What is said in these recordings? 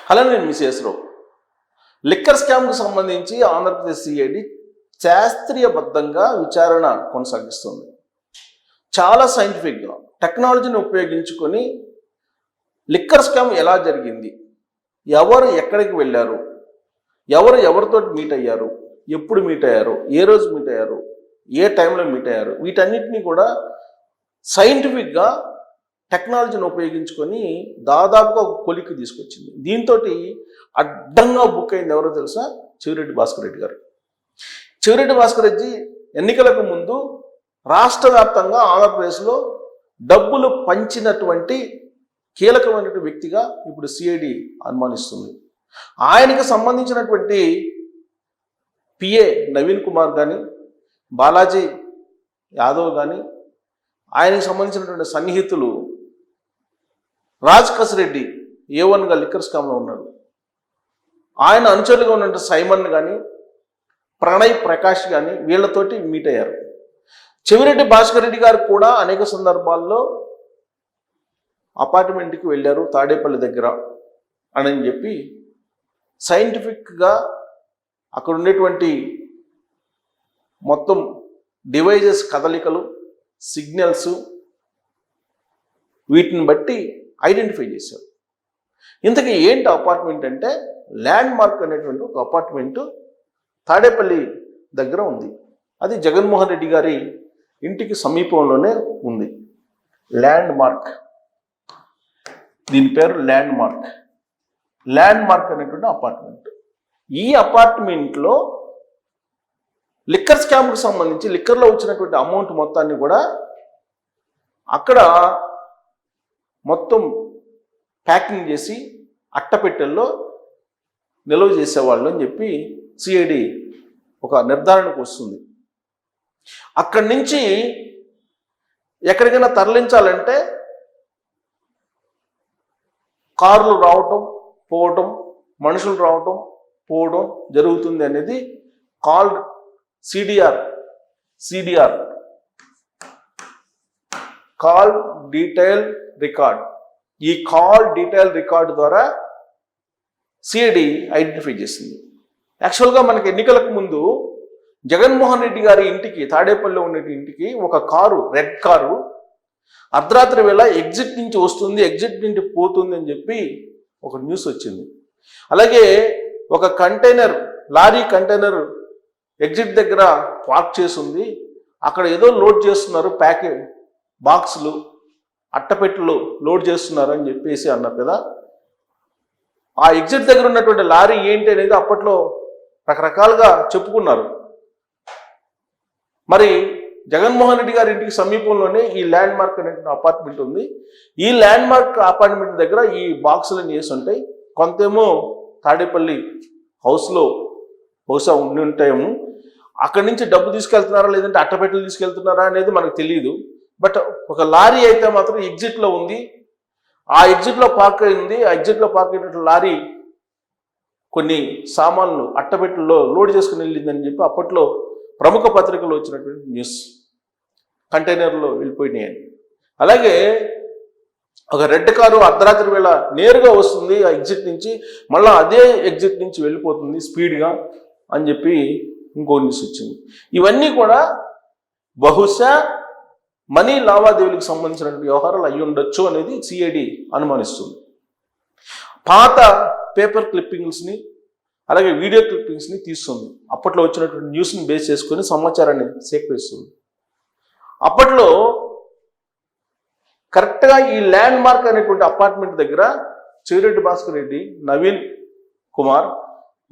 Hello, నేను మిసేస్రావు. Liquor స్కామ్కు సంబంధించి Andhra Pradesh CID శాస్త్రీయబద్ధంగా విచారణ కొనసాగిస్తుంది. చాలా సైంటిఫిక్గా టెక్నాలజీని ఉపయోగించుకొని లిక్కర్ స్కామ్ ఎలా జరిగింది, ఎవరు ఎక్కడికి వెళ్ళారు, ఎవరు ఎవరితో మీట్ అయ్యారు, ఎప్పుడు మీట్ అయ్యారు, ఏ రోజు మీట్ అయ్యారు, ఏ టైంలో మీట్ అయ్యారు, వీటన్నిటినీ కూడా సైంటిఫిక్గా టెక్నాలజీని ఉపయోగించుకొని దాదాపుగా ఒక కొలిక్కి తీసుకొచ్చింది. దీంతో అడ్డంగా బుక్ అయింది ఎవరో తెలుసా? చెవిరెడ్డి భాస్కర్ రెడ్డి గారు. చెవిరెడ్డి భాస్కర్ రెడ్డి ఎన్నికలకు ముందు రాష్ట్ర వ్యాప్తంగా ఆంధ్రప్రదేశ్లో డబ్బులు పంచినటువంటి కీలకమైనటువంటి వ్యక్తిగా ఇప్పుడు సిఐడి అనుమానిస్తుంది. ఆయనకు సంబంధించినటువంటి పిఏ నవీన్ కుమార్ కానీ, బాలాజీ యాదవ్ కానీ, ఆయనకు సంబంధించినటువంటి సన్నిహితులు రాజ్ కసిరెడ్డి A1గా లిక్కర్ స్కామ్లో ఉన్నాడు. ఆయన అనుచరులుగా ఉన్నటువంటి సైమన్ కానీ, ప్రణయ్ ప్రకాష్ కానీ వీళ్ళతోటి మీట్ అయ్యారు. చెవిరెడ్డి భాస్కర్ రెడ్డి గారు కూడా అనేక సందర్భాల్లో అపార్ట్మెంట్కి వెళ్ళారు తాడేపల్లి దగ్గర అని చెప్పి సైంటిఫిక్గా అక్కడ ఉండేటువంటి మొత్తం డివైజెస్ కదలికలు, సిగ్నల్స్, వీటిని బట్టి ఐడెంటిఫై చేశారు. ఇంతకీ ఏంటి అపార్ట్మెంట్ అంటే, ల్యాండ్ మార్క్ అనేటువంటి ఒక అపార్ట్మెంటు తాడేపల్లి దగ్గర ఉంది. అది జగన్మోహన్ రెడ్డి గారి ఇంటికి సమీపంలోనే ఉంది. ల్యాండ్ మార్క్, దీని పేరు ల్యాండ్ మార్క్. ల్యాండ్ మార్క్ అనేటువంటి అపార్ట్మెంట్. ఈ అపార్ట్మెంట్లో లిక్కర్ స్కామ్కి సంబంధించి లిక్కర్లో వచ్చినటువంటి అమౌంట్ మొత్తాన్ని కూడా అక్కడ మొత్తం ప్యాకింగ్ చేసి అట్టపెట్టెల్లో నిల్వ చేసేవాళ్ళు అని చెప్పి సిఐడి ఒక నిర్ధారణకు వస్తుంది. అక్కడి నుంచి ఎక్కడికైనా తరలించాలంటే కార్లు రావటం పోవటం, మనుషులు రావటం పోవడం జరుగుతుంది అనేది called CDR call detail record. ఈ కాల్ డీటెయిల్ రికార్డు ద్వారా సిఐడి ఐడెంటిఫై చేసింది. యాక్చువల్గా మనకి ఎన్నికలకు ముందు జగన్మోహన్ రెడ్డి గారి ఇంటికి, తాడేపల్లిలో ఉండే ఇంటికి ఒక కారు, రెడ్ కారు అర్ధరాత్రి వేళ ఎగ్జిట్ నుంచి వస్తుంది, ఎగ్జిట్ నుంచి పోతుంది అని చెప్పి ఒక న్యూస్ వచ్చింది. అలాగే ఒక లారీ కంటైనర్ ఎగ్జిట్ దగ్గర పార్క్ చేసి ఉంది, అక్కడ ఏదో లోడ్ చేస్తున్నారు, బాక్సులు అట్టపెట్టెలు లోడ్ చేస్తున్నారు అని చెప్పేసి అన్నారు కదా. ఆ ఎగ్జిట్ దగ్గర ఉన్నటువంటి లారీ ఏంటి అనేది అప్పట్లో రకరకాలుగా చెప్పుకున్నారు. మరి జగన్మోహన్ రెడ్డి గారి ఇంటికి సమీపంలోనే ఈ ల్యాండ్ మార్క్ అనేటువంటి అపార్ట్మెంట్ ఉంది. ఈ ల్యాండ్ మార్క్ అపార్ట్మెంట్ దగ్గర ఈ బాక్సులన్నీ వేసి ఉంటాయి. కొంతేమో తాడేపల్లి హౌస్లో బహుశా ఉండి ఉంటాయేమో. అక్కడి నుంచి డబ్బు తీసుకెళ్తున్నారా లేదంటే అట్టపెట్టెలు తీసుకెళ్తున్నారా అనేది మనకు తెలియదు. బట్ ఒక లారీ అయితే మాత్రం ఎగ్జిట్లో ఉంది. ఆ ఎగ్జిట్లో పార్క్ అయింది. ఆ ఎగ్జిట్లో పార్క్ అయినటువంటి లారీ కొన్ని సామాన్లు అట్టపెట్టెల్లో లోడ్ చేసుకుని వెళ్ళిందని చెప్పి అప్పట్లో ప్రముఖ పత్రికల్లో వచ్చినటువంటి న్యూస్. కంటైనర్లో వెళ్ళిపోయినాయని. అలాగే ఒక రెడ్ కారు అర్ధరాత్రి వేళ నేరుగా వస్తుంది ఆ ఎగ్జిట్ నుంచి, మళ్ళీ అదే ఎగ్జిట్ నుంచి వెళ్ళిపోతుంది స్పీడ్గా అని చెప్పి ఇంకో న్యూస్ వచ్చింది. ఇవన్నీ కూడా బహుశా మనీ లావాదేవీలకు సంబంధించినటువంటి వ్యవహారాలు అయ్యి ఉండొచ్చు అనేది సిఐడి అనుమానిస్తుంది. పాత పేపర్ క్లిప్పింగ్స్ని అలాగే వీడియో క్లిప్పింగ్స్ని తీస్తుంది. అప్పట్లో వచ్చినటువంటి న్యూస్ని బేస్ చేసుకొని సమాచారాన్ని సేకరిస్తుంది. అప్పట్లో కరెక్ట్గా ఈ ల్యాండ్ మార్క్ అనేటువంటి అపార్ట్మెంట్ దగ్గర చెవిరెడ్డి భాస్కర్ రెడ్డి, నవీన్ కుమార్,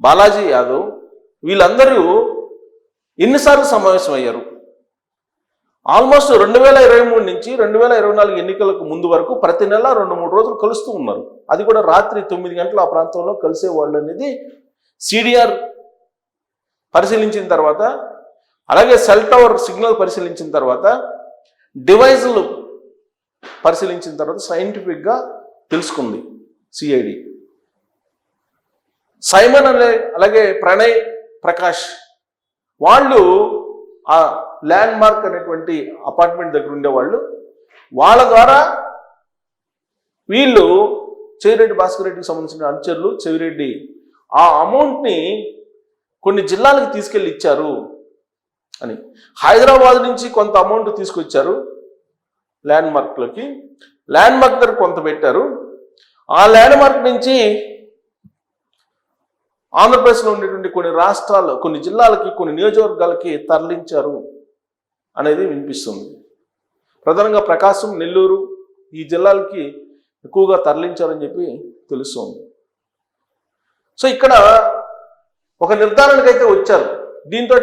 బాలాజీ యాదవ్ వీళ్ళందరూ ఎన్నిసార్లు సమావేశం అయ్యారు? ఆల్మోస్ట్ 2023 నుంచి 2024 ఎన్నికలకు ముందు వరకు ప్రతి నెల 2-3 రోజులు కలుస్తూ ఉన్నారు. అది కూడా రాత్రి 9 గంటలు ఆ ప్రాంతంలో కలిసేవాళ్ళు అనేది సిడిఆర్ పరిశీలించిన తర్వాత, అలాగే సెల్ టవర్ సిగ్నల్ పరిశీలించిన తర్వాత, డివైజులు పరిశీలించిన తర్వాత సైంటిఫిక్గా తెలుసుకుంది సిఐడి. సైమన్ అలాగే ప్రణయ్ ప్రకాష్ వాళ్ళు ఆ ల్యాండ్ మార్క్ అనేటువంటి అపార్ట్మెంట్ దగ్గర ఉండేవాళ్ళు. వాళ్ళ ద్వారా వీళ్ళు చెవిరెడ్డి భాస్కర్ రెడ్డికి సంబంధించిన అనుచరులు చెవిరెడ్డి ఆ అమౌంట్ని కొన్ని జిల్లాలకు తీసుకెళ్ళి ఇచ్చారు అని. హైదరాబాద్ నుంచి కొంత అమౌంట్ తీసుకొచ్చారు ల్యాండ్ మార్క్లోకి, ల్యాండ్ మార్క్ దగ్గర కొంత పెట్టారు, ఆ ల్యాండ్ మార్క్ నుంచి ఆంధ్రప్రదేశ్లో ఉండేటువంటి కొన్ని రాష్ట్రాలు, కొన్ని జిల్లాలకి, కొన్ని నియోజకవర్గాలకి తరలించారు అనేది వినిపిస్తుంది. ప్రధానంగా ప్రకాశం, నెల్లూరు ఈ జిల్లాలకి ఎక్కువగా తరలించారని చెప్పి తెలుస్తుంది. సో ఇక్కడ ఒక నిర్ధారణకు అయితే వచ్చారు. దీంతో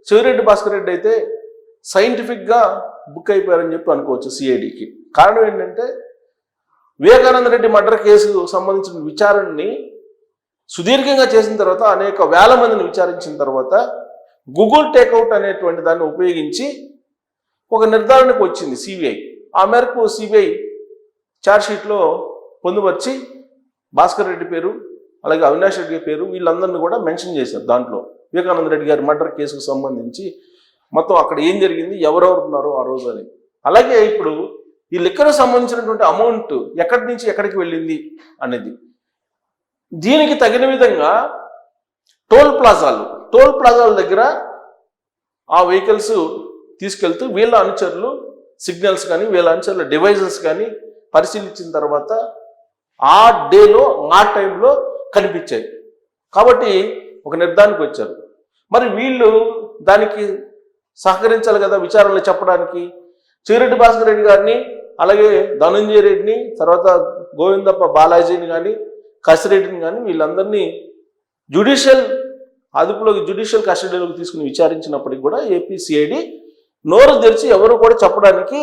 చెవిరెడ్డి భాస్కర్ రెడ్డి అయితే సైంటిఫిక్గా బుక్ అయిపోయారని చెప్పి అనుకోవచ్చు సిఐడికి. కారణం ఏంటంటే వివేకానంద రెడ్డి మర్డర్ కేసుకు సంబంధించిన విచారణని సుదీర్ఘంగా చేసిన తర్వాత, అనేక వేల మందిని విచారించిన తర్వాత గూగుల్ టేక్అవుట్ అనేటువంటి దాన్ని ఉపయోగించి ఒక నిర్ధారణకు వచ్చింది సిబిఐ. ఆ మేరకు సిబిఐ ఛార్జ్షీట్లో పొందుపరిచి భాస్కర్ రెడ్డి పేరు, అలాగే అవినాష్ రెడ్డి పేరు, వీళ్ళందరినీ కూడా మెన్షన్ చేశారు దాంట్లో. వివేకానంద రెడ్డి గారి మర్డర్ కేసుకు సంబంధించి మొత్తం అక్కడ ఏం జరిగింది, ఎవరెవరు ఉన్నారో ఆ రోజు అని. అలాగే ఇప్పుడు ఈ లిక్కర్కి సంబంధించినటువంటి అమౌంట్ ఎక్కడి నుంచి ఎక్కడికి వెళ్ళింది అనేది, దీనికి తగిన విధంగా టోల్ ప్లాజాల దగ్గర ఆ వెహికల్స్ తీసుకెళ్తూ వీళ్ళ అనుచరులు సిగ్నల్స్ కానీ వీళ్ళ అనుచరుల డివైజెస్ కానీ పరిశీలించిన తర్వాత ఆ డేలో ఆ టైంలో కనిపించాయి. కాబట్టి ఒక నిర్ధారణకు వచ్చారు. మరి వీళ్ళు దానికి సహకరించాలి కదా విచారణలు చెప్పడానికి. చెవిరెడ్డి భాస్కర్ రెడ్డి గారిని, అలాగే ధనంజయ రెడ్డిని, తర్వాత గోవిందప్ప బాలాజీని కానీ, కసిరెడ్డిని కానీ, వీళ్ళందరినీ జ్యుడిషియల్ కస్టడీలోకి తీసుకుని విచారించినప్పటికీ కూడా ఏపీ సిఐడి నోరు తెరిచి ఎవరు కూడా చెప్పడానికి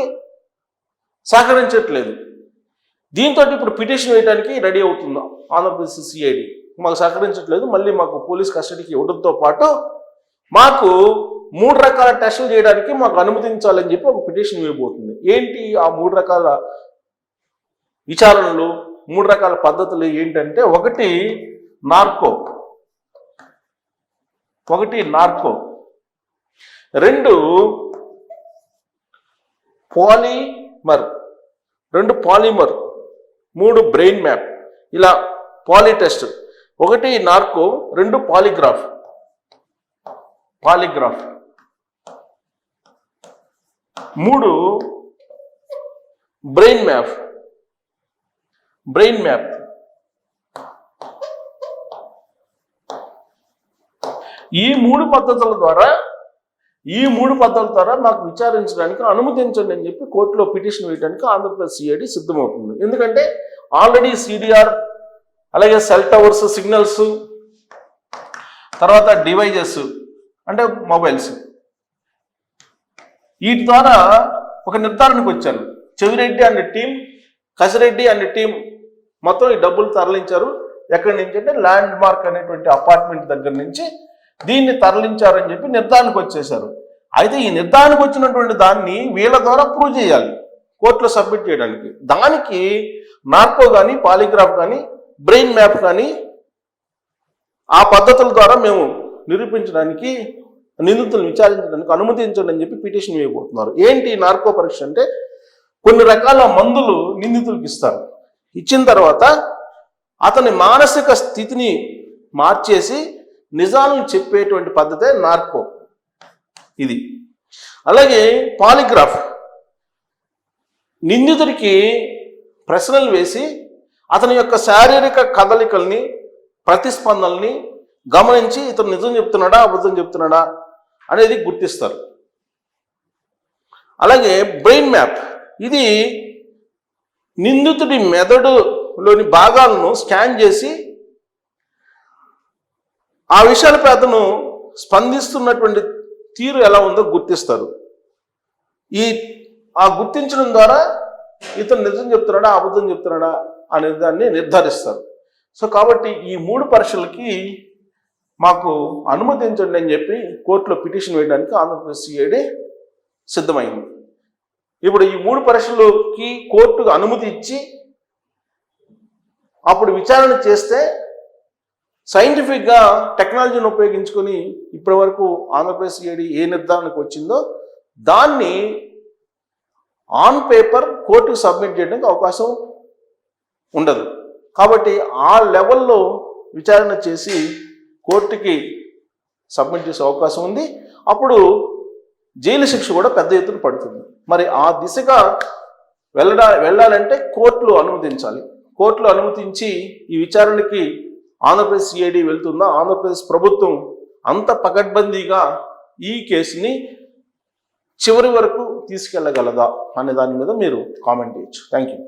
సహకరించట్లేదు. దీంతో ఇప్పుడు పిటిషన్ వేయడానికి రెడీ అవుతుందా ఆంధ్రప్రదేశ్ సిఐడి. మాకు సహకరించట్లేదు, మళ్ళీ మాకు పోలీస్ కస్టడీకి ఇవ్వడంతో పాటు మాకు 3 రకాల టెస్టులు చేయడానికి మాకు అనుమతించాలని చెప్పి ఒక పిటిషన్ వేయబోతుంది. ఏంటి ఆ 3 రకాల విచారణలు, 3 రకాల పద్ధతులు ఏంటంటే, ఒకటి నార్కో, 2 పాలిమర్, 3 బ్రెయిన్ మ్యాప్. ఇలా poly test, 1 narco, 2 polygraph, 3 brain map. ఈ మూడు పద్ధతుల ద్వారా మాకు విచారించడానికి అనుమతించండి అని చెప్పి కోర్టులో పిటిషన్ వేయడానికి ఆంధ్రప్రదేశ్ సిఐడి సిద్ధమవుతుంది. ఎందుకంటే ఆల్రెడీ సిడిఆర్, అలాగే సెల్ టవర్స్, సిగ్నల్స్, తర్వాత డివైజెస్ అంటే మొబైల్స్, వీటి ద్వారా ఒక నిర్ధారణకు వచ్చారు. Chevireddy and team, Kasireddy and team మొత్తం ఈ డబ్బులు తరలించారు. ఎక్కడి నుంచి అంటే ల్యాండ్ మార్క్ అనేటువంటి అపార్ట్మెంట్ దగ్గర నుంచి దీన్ని తరలించారని చెప్పి నిర్ధారణకు వచ్చేశారు. అయితే ఈ నిర్ధారణకు వచ్చినటువంటి దాన్ని వీళ్ళ ద్వారా ప్రూవ్ చేయాలి కోర్టులో సబ్మిట్ చేయడానికి. దానికి నార్కో కానీ, పాలిగ్రాఫ్ కానీ, బ్రెయిన్ మ్యాప్ కానీ ఆ పద్ధతుల ద్వారా మేము నిరూపించడానికి, నిందితులను విచారించడానికి అనుమతించండి అని చెప్పి పిటిషన్ వేయబోతున్నారు. ఏంటి నార్కో పరీక్ష అంటే, కొన్ని రకాల మందులు నిందితులకు ఇస్తారు. ఇచ్చిన తర్వాత అతని మానసిక స్థితిని మార్చేసి నిజాలను చెప్పేటువంటి పద్ధతే నార్కో ఇది. అలాగే పాలిగ్రాఫ్, నిందితుడికి ప్రశ్నలు వేసి అతని యొక్క శారీరక కదలికల్ని, ప్రతిస్పందనల్ని గమనించి ఇతను నిజం చెప్తున్నాడా అబద్ధం చెప్తున్నాడా అనేది గుర్తిస్తారు. అలాగే బ్రెయిన్ మ్యాప్, ఇది నిందితుడి మెదడులోని భాగాలను స్కాన్ చేసి ఆ విషయాలపై అతను స్పందిస్తున్నటువంటి తీరు ఎలా ఉందో గుర్తిస్తారు. ఆ గుర్తించడం ద్వారా ఇతను నిజం చెప్తున్నాడా అబద్ధం చెప్తున్నాడా అనే దాన్ని నిర్ధారిస్తారు. సో కాబట్టి ఈ 3 పరీక్షలకి మాకు అనుమతించండి అని చెప్పి కోర్టులో పిటిషన్ వేయడానికి ఆంధ్రప్రదేశ్ సిఐడి సిద్ధమైంది. ఇప్పుడు ఈ 3 పరీక్షలకి కోర్టుకు అనుమతి ఇచ్చి అప్పుడు విచారణ చేస్తే సైంటిఫిక్గా టెక్నాలజీని ఉపయోగించుకొని ఇప్పటి వరకు ఆంధ్రప్రదేశ్ సిఐడి ఏ నిర్ధారణకు వచ్చిందో దాన్ని ఆన్ పేపర్ కోర్టుకు సబ్మిట్ చేయడానికి అవకాశం ఉండదు. కాబట్టి ఆ లెవెల్లో విచారణ చేసి కోర్టుకి సబ్మిట్ చేసే అవకాశం ఉంది. అప్పుడు జైలు శిక్ష కూడా పెద్ద ఎత్తున పడుతుంది. మరి ఆ దిశగా వెళ్ళాలంటే కోర్టులు అనుమతించాలి. కోర్టులు అనుమతించి ఈ విచారణకి ఆంధ్రప్రదేశ్ సిఐడి వెళ్తుందా, ఆంధ్రప్రదేశ్ ప్రభుత్వం అంత పకడ్బందీగా ఈ కేసుని చివరి వరకు తీసుకెళ్ళగలదా అనే దాని మీద మీరు కామెంట్ చేయొచ్చు. Thank you.